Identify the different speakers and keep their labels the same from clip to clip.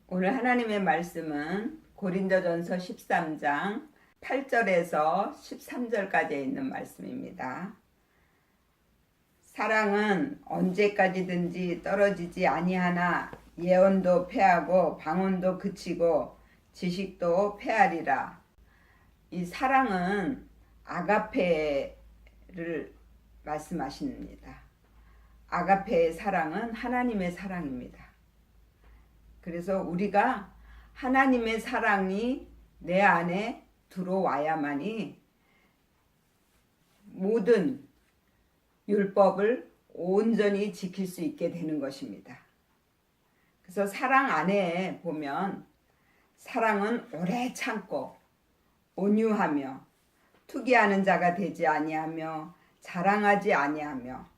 Speaker 1: 오늘 하나님의 말씀은 고린도전서 13장 8절에서 13절까지 있는 말씀입니다. 사랑은 언제까지든지 떨어지지 아니하나 예언도 패하고 방언도 그치고 지식도 패하리라. 이 사랑은 아가페를 말씀하십니다. 아가페의 사랑은 하나님의 사랑입니다. 그래서 우리가 하나님의 사랑이 내 안에 들어와야만이 모든 율법을 온전히 지킬 수 있게 되는 것입니다. 그래서 사랑 안에 보면 사랑은 오래 참고 온유하며 투기하는 자가 되지 아니하며 자랑하지 아니하며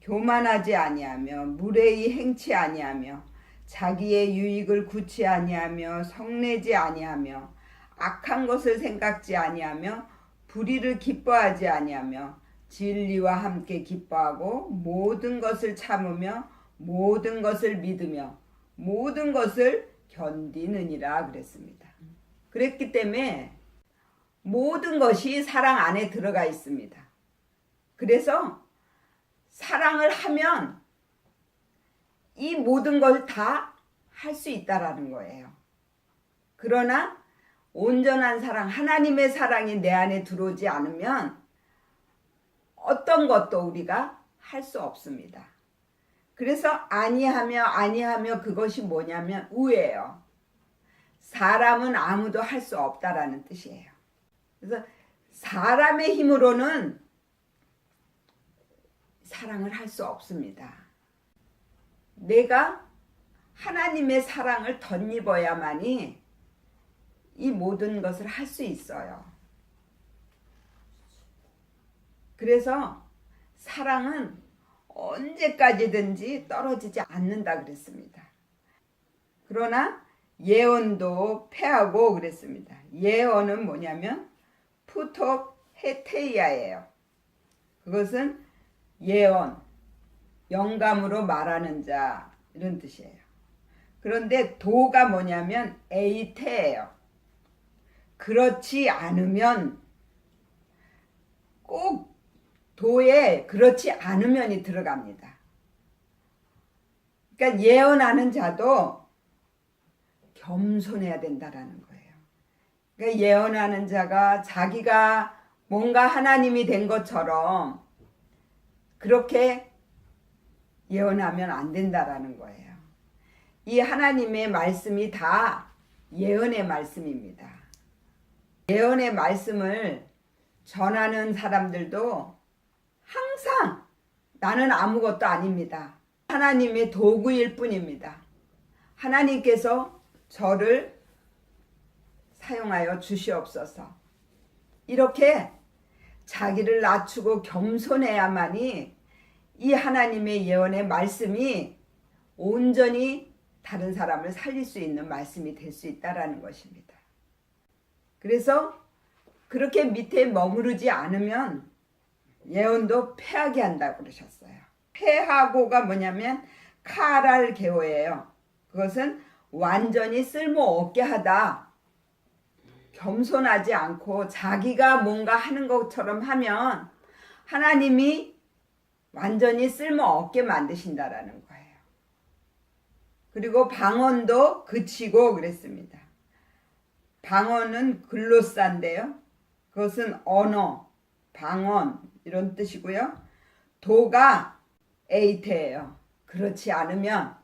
Speaker 1: 교만하지 아니하며 무례히 행치 아니하며 자기의 유익을 구치 아니하며 성내지 아니하며 악한 것을 생각지 아니하며 불의를 기뻐하지 아니하며 진리와 함께 기뻐하고 모든 것을 참으며 모든 것을 믿으며 모든 것을 견디느니라 그랬습니다. 그랬기 때문에 모든 것이 사랑 안에 들어가 있습니다. 그래서 사랑을 하면 이 모든 걸 다 할 수 있다라는 거예요. 그러나 온전한 사랑, 하나님의 사랑이 내 안에 들어오지 않으면 어떤 것도 우리가 할 수 없습니다. 그래서 아니하며 그것이 뭐냐면 우예요. 사람은 아무도 할 수 없다라는 뜻이에요. 그래서 사람의 힘으로는 사랑을 할 수 없습니다. 내가 하나님의 사랑을 덧입어야만이 이 모든 것을 할 수 있어요. 그래서 사랑은 언제까지든지 떨어지지 않는다 그랬습니다. 그러나 예언도 패하고 그랬습니다. 예언은 뭐냐면 푸톡 헤테이아예요. 그것은 예언, 영감으로 말하는 자 이런 뜻이에요. 그런데 도가 뭐냐면 에이테예요. 그렇지 않으면 꼭 도에 그렇지 않으면이 들어갑니다. 그러니까 예언하는 자도 겸손해야 된다라는 거예요. 그러니까 예언하는 자가 자기가 뭔가 하나님이 된 것처럼 그렇게 예언하면 안 된다라는 거예요. 이 하나님의 말씀이 다 예언의 말씀입니다. 예언의 말씀을 전하는 사람들도 항상 나는 아무것도 아닙니다. 하나님의 도구일 뿐입니다. 하나님께서 저를 사용하여 주시옵소서. 이렇게 자기를 낮추고 겸손해야만이 이 하나님의 예언의 말씀이 온전히 다른 사람을 살릴 수 있는 말씀이 될 수 있다라는 것입니다. 그래서 그렇게 밑에 머무르지 않으면 예언도 패하게 한다고 그러셨어요. 패하고가 뭐냐면 카랄 게오예요. 그것은 완전히 쓸모없게 하다. 겸손하지 않고 자기가 뭔가 하는 것처럼 하면 하나님이 완전히 쓸모없게 만드신다라는 거예요. 그리고 방언도 그치고 그랬습니다. 방언은 글로사인데요. 그것은 언어, 방언 이런 뜻이고요. 도가 에이테예요. 그렇지 않으면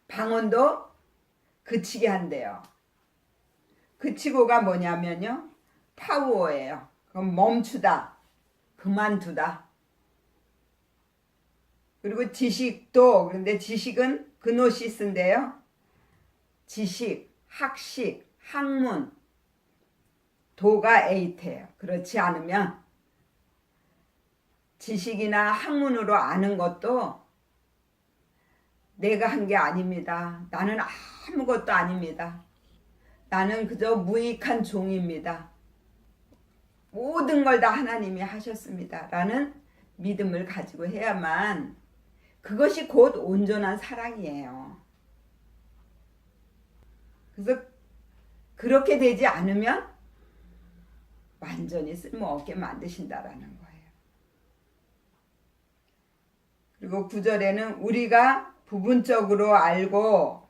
Speaker 1: 방언도 그치게 한대요. 그치고가 뭐냐면요. 파우어예요. 그럼 멈추다, 그만두다. 그리고 지식도, 그런데 지식은 그노시스인데요. 지식, 학식, 학문, 도가 에이테예요. 그렇지 않으면 지식이나 학문으로 아는 것도 내가 한 게 아닙니다. 나는 아무것도 아닙니다. 나는 그저 무익한 종입니다. 모든 걸 다 하나님이 하셨습니다. 라는 믿음을 가지고 해야만 그것이 곧 온전한 사랑이에요. 그래서 그렇게 되지 않으면 완전히 쓸모없게 만드신다라는 거예요. 그리고 9절에는 우리가 부분적으로 알고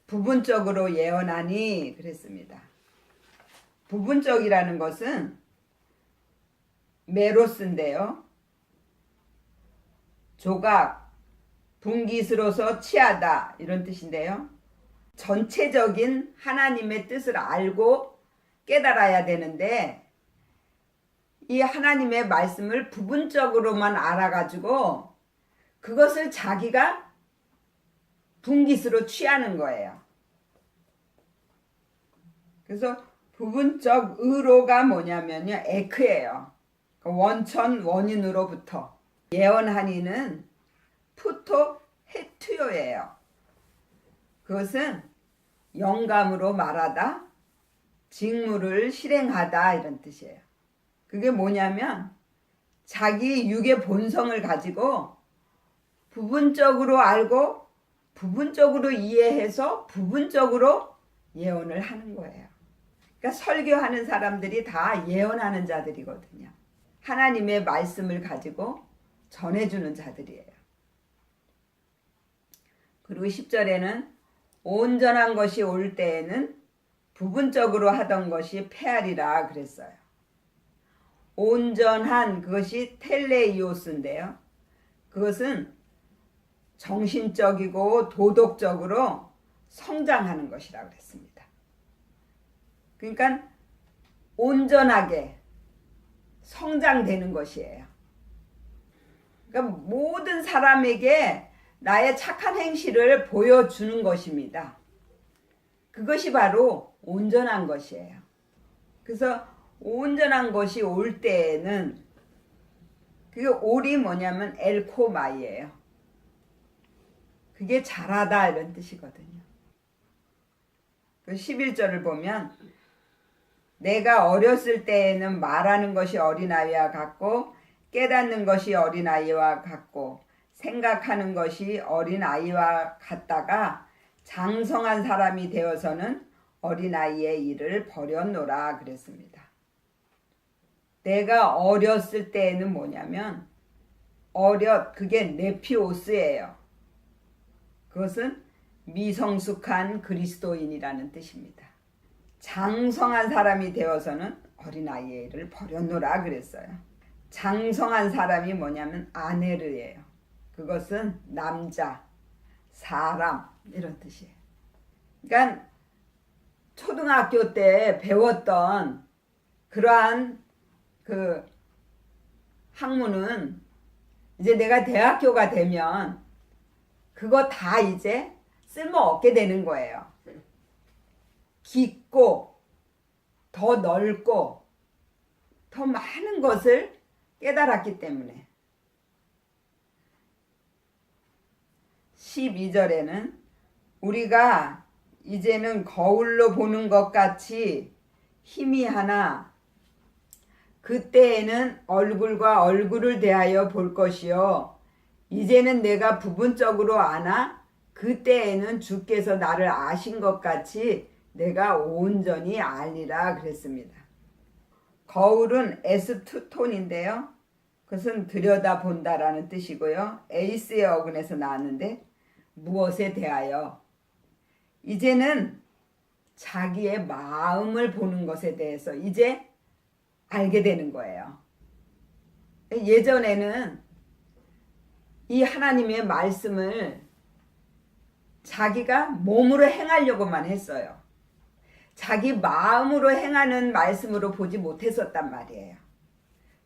Speaker 1: 부분적으로 예언하니 그랬습니다. 부분적이라는 것은 메로스인데요. 조각, 분깃으로서 취하다 이런 뜻인데요. 전체적인 하나님의 뜻을 알고 깨달아야 되는데 이 하나님의 말씀을 부분적으로만 알아가지고 그것을 자기가 분깃으로 취하는 거예요. 그래서 부분적 의로가 뭐냐면요, 에크예요. 원천 원인으로부터. 예언하니는 푸토 헤투요예요. 그것은 영감으로 말하다, 직무를 실행하다 이런 뜻이에요. 그게 뭐냐면 자기 육의 본성을 가지고 부분적으로 알고 부분적으로 이해해서 부분적으로 예언을 하는 거예요. 그러니까 설교하는 사람들이 다 예언하는 자들이거든요. 하나님의 말씀을 가지고 전해주는 자들이에요. 그리고 10절에는 온전한 것이 올 때에는 부분적으로 하던 것이 패하리라 그랬어요. 온전한 그것이 텔레이오스인데요. 그것은 정신적이고 도덕적으로 성장하는 것이라고 그랬습니다. 그러니까 온전하게 성장되는 것이에요. 그러니까 모든 사람에게 나의 착한 행실을 보여주는 것입니다. 그것이 바로 온전한 것이에요. 그래서 온전한 것이 올 때에는 그게 올이 뭐냐면 엘코마이예요. 그게 잘하다 이런 뜻이거든요. 11절을 보면 내가 어렸을 때에는 말하는 것이 어린아이와 같고 깨닫는 것이 어린아이와 같고 생각하는 것이 어린아이와 같다가 장성한 사람이 되어서는 어린아이의 일을 버렸노라 그랬습니다. 내가 어렸을 때에는 뭐냐면 그게 네피오스예요. 그것은 미성숙한 그리스도인이라는 뜻입니다. 장성한 사람이 되어서는 어린아이의 일을 버렸노라 그랬어요. 장성한 사람이 뭐냐면 아네르예요. 그것은 남자, 사람 이런 뜻이에요. 그러니까 초등학교 때 배웠던 그러한 그 학문은 이제 내가 대학교가 되면 그거 다 이제 쓸모없게 되는 거예요. 깊고 더 넓고 더 많은 것을 깨달았기 때문에. 12절에는 우리가 이제는 거울로 보는 것 같이 희미하나 그때에는 얼굴과 얼굴을 대하여 볼 것이요 이제는 내가 부분적으로 아나 그때에는 주께서 나를 아신 것 같이 내가 온전히 알리라 그랬습니다. 거울은 에스투톤인데요. 그것은 들여다본다라는 뜻이고요. 에이스의 어근에서 나왔는데 무엇에 대하여 이제는 자기의 마음을 보는 것에 대해서 이제 알게 되는 거예요. 예전에는 이 하나님의 말씀을 자기가 몸으로 행하려고만 했어요. 자기 마음으로 행하는 말씀으로 보지 못했었단 말이에요.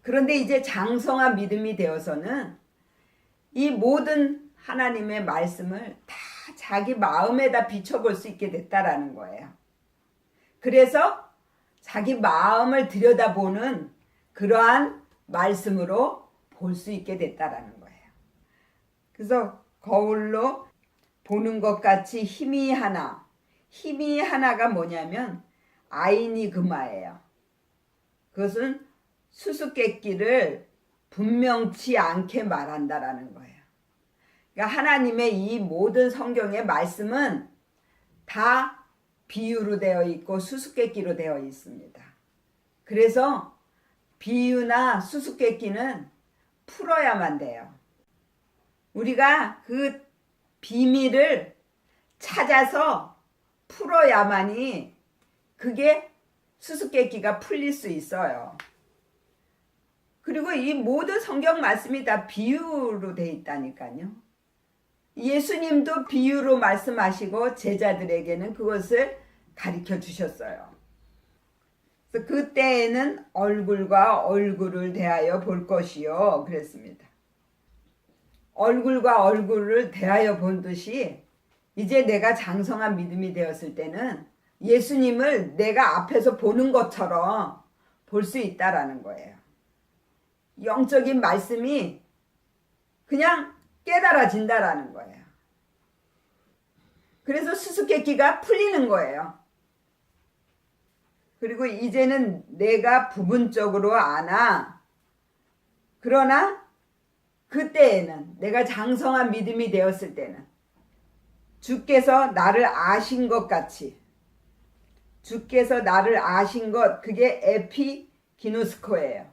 Speaker 1: 그런데 이제 장성한 믿음이 되어서는 이 모든 하나님의 말씀을 다 자기 마음에다 비춰볼 수 있게 됐다라는 거예요. 그래서 자기 마음을 들여다보는 그러한 말씀으로 볼 수 있게 됐다라는 거예요. 그래서 거울로 보는 것 같이 희미하나가 뭐냐면 아이니그마예요. 그것은 수수께끼를 분명치 않게 말한다라는 거예요. 그러니까 하나님의 이 모든 성경의 말씀은 다 비유로 되어 있고 수수께끼로 되어 있습니다. 그래서 비유나 수수께끼는 풀어야만 돼요. 우리가 그 비밀을 찾아서 풀어야만이 그게 수수께끼가 풀릴 수 있어요. 그리고 이 모든 성경 말씀이 다 비유로 돼 있다니까요. 예수님도 비유로 말씀하시고 제자들에게는 그것을 가르쳐 주셨어요. 그래서 그때에는 얼굴과 얼굴을 대하여 볼 것이요 그랬습니다. 얼굴과 얼굴을 대하여 본 듯이 이제 내가 장성한 믿음이 되었을 때는 예수님을 내가 앞에서 보는 것처럼 볼 수 있다라는 거예요. 영적인 말씀이 그냥 깨달아진다라는 거예요. 그래서 수수께끼가 풀리는 거예요. 그리고 이제는 내가 부분적으로 아나, 그러나 그때에는 내가 장성한 믿음이 되었을 때는 주께서 나를 아신 것 같이, 주께서 나를 아신 것, 그게 에피기노스코예요.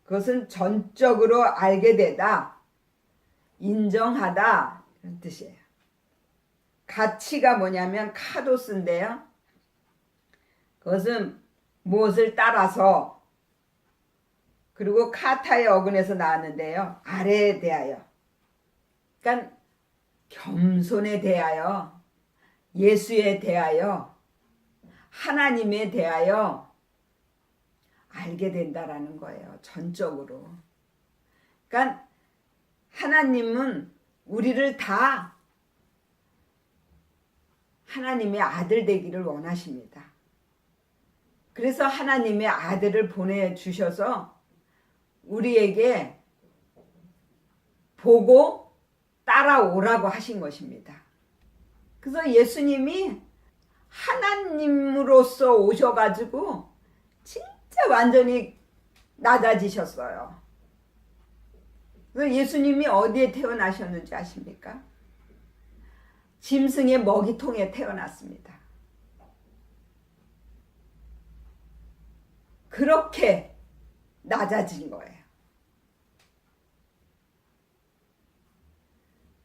Speaker 1: 그것은 전적으로 알게 되다, 인정하다 이런 뜻이에요. 가치가 뭐냐면 카도스인데요. 그것은 무엇을 따라서, 그리고 카타의 어근에서 나왔는데요. 아래에 대하여. 그러니까 겸손에 대하여, 예수에 대하여, 하나님에 대하여 알게 된다라는 거예요. 전적으로. 그러니까 하나님은 우리를 다 하나님의 아들 되기를 원하십니다. 그래서 하나님의 아들을 보내주셔서 우리에게 보고 따라오라고 하신 것입니다. 그래서 예수님이 하나님으로서 오셔가지고 진짜 완전히 낮아지셨어요. 그래서 예수님이 어디에 태어나셨는지 아십니까? 짐승의 먹이통에 태어났습니다. 그렇게 낮아진 거예요.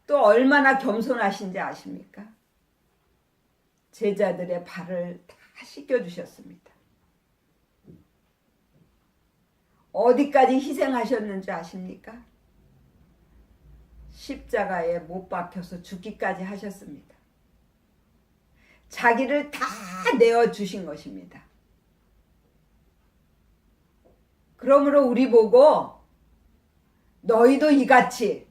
Speaker 1: 또 얼마나 겸손하신지 아십니까? 제자들의 발을 다 씻겨주셨습니다. 어디까지 희생하셨는지 아십니까? 십자가에 못 박혀서 죽기까지 하셨습니다. 자기를 다 내어주신 것입니다. 그러므로 우리 보고 너희도 이같이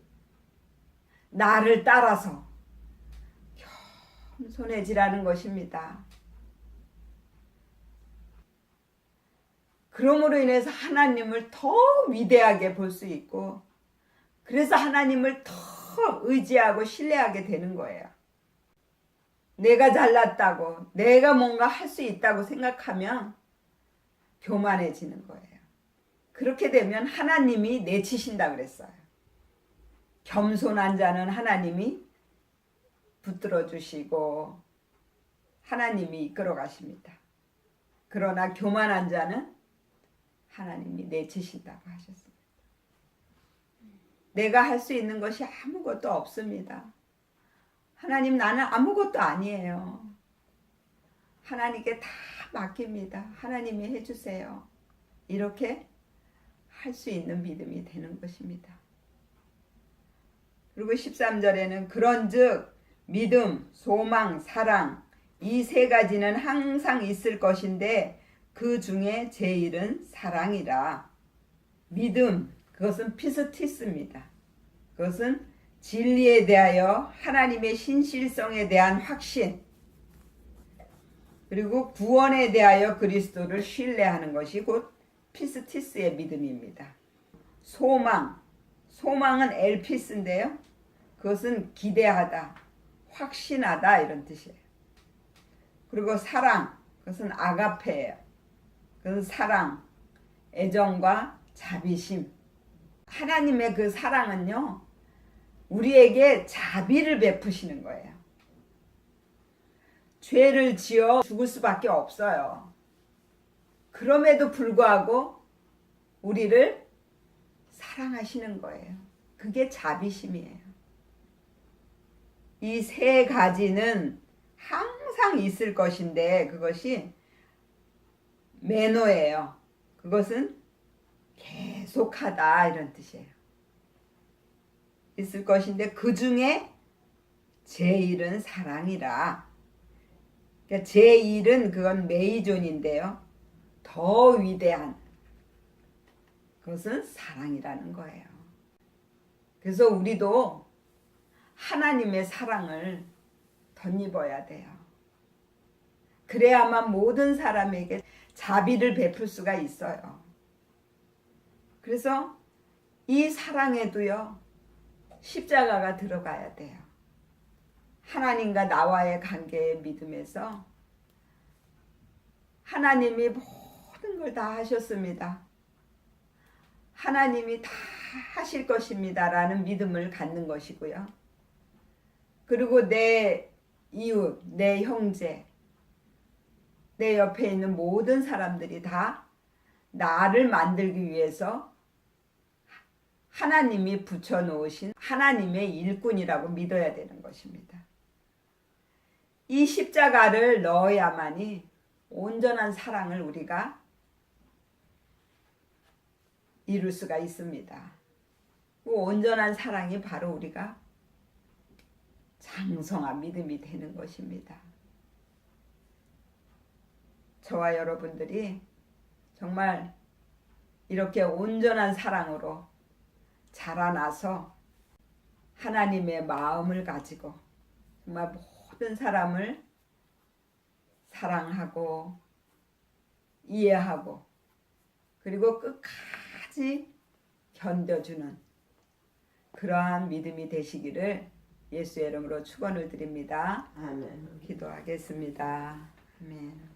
Speaker 1: 나를 따라서 겸손해지라는 것입니다. 그러므로 인해서 하나님을 더 위대하게 볼 수 있고, 그래서 하나님을 더 의지하고 신뢰하게 되는 거예요. 내가 잘났다고, 내가 뭔가 할 수 있다고 생각하면 교만해지는 거예요. 그렇게 되면 하나님이 내치신다 그랬어요. 겸손한 자는 하나님이 붙들어 주시고 하나님이 이끌어 가십니다. 그러나 교만한 자는 하나님이 내치신다고 하셨습니다. 내가 할 수 있는 것이 아무것도 없습니다. 하나님, 나는 아무것도 아니에요. 하나님께 다 맡깁니다. 하나님이 해주세요. 이렇게 할 수 있는 믿음이 되는 것입니다. 그리고 13절에는 그런즉 믿음, 소망, 사랑 이 세 가지는 항상 있을 것인데 그 중에 제일은 사랑이라. 믿음, 그것은 피스티스입니다. 그것은 진리에 대하여 하나님의 신실성에 대한 확신, 그리고 구원에 대하여 그리스도를 신뢰하는 것이 곧 피스티스의 믿음입니다. 소망, 소망은 엘피스인데요. 그것은 기대하다, 확신하다 이런 뜻이에요. 그리고 사랑, 그것은 아가페예요. 그것은 사랑, 애정과 자비심. 하나님의 그 사랑은요, 우리에게 자비를 베푸시는 거예요. 죄를 지어 죽을 수밖에 없어요. 그럼에도 불구하고 우리를 사랑하시는 거예요. 그게 자비심이에요. 이 세 가지는 항상 있을 것인데 그것이 매너예요. 그것은 계속하다 이런 뜻이에요. 있을 것인데 그 중에 제일은 사랑이라. 그러니까 제일은 그건 메이존인데요. 더 위대한 그것은 사랑이라는 거예요. 그래서 우리도 하나님의 사랑을 덧입어야 돼요. 그래야만 모든 사람에게 자비를 베풀 수가 있어요. 그래서 이 사랑에도요, 십자가가 들어가야 돼요. 하나님과 나와의 관계의 믿음에서 하나님이 모든 걸 다 하셨습니다. 하나님이 다 하실 것입니다. 라는 믿음을 갖는 것이고요. 그리고 내 이웃, 내 형제, 내 옆에 있는 모든 사람들이 다 나를 만들기 위해서 하나님이 붙여놓으신 하나님의 일꾼이라고 믿어야 되는 것입니다. 이 십자가를 넣어야만이 온전한 사랑을 우리가 이룰 수가 있습니다. 그 온전한 사랑이 바로 우리가 장성한 믿음이 되는 것입니다. 저와 여러분들이 정말 이렇게 온전한 사랑으로 자라나서 하나님의 마음을 가지고 정말 모든 사람을 사랑하고 이해하고 그리고 끝까지 견뎌주는 그러한 믿음이 되시기를 예수의 이름으로 축원을 드립니다.
Speaker 2: 아멘.
Speaker 1: 기도하겠습니다. 아멘.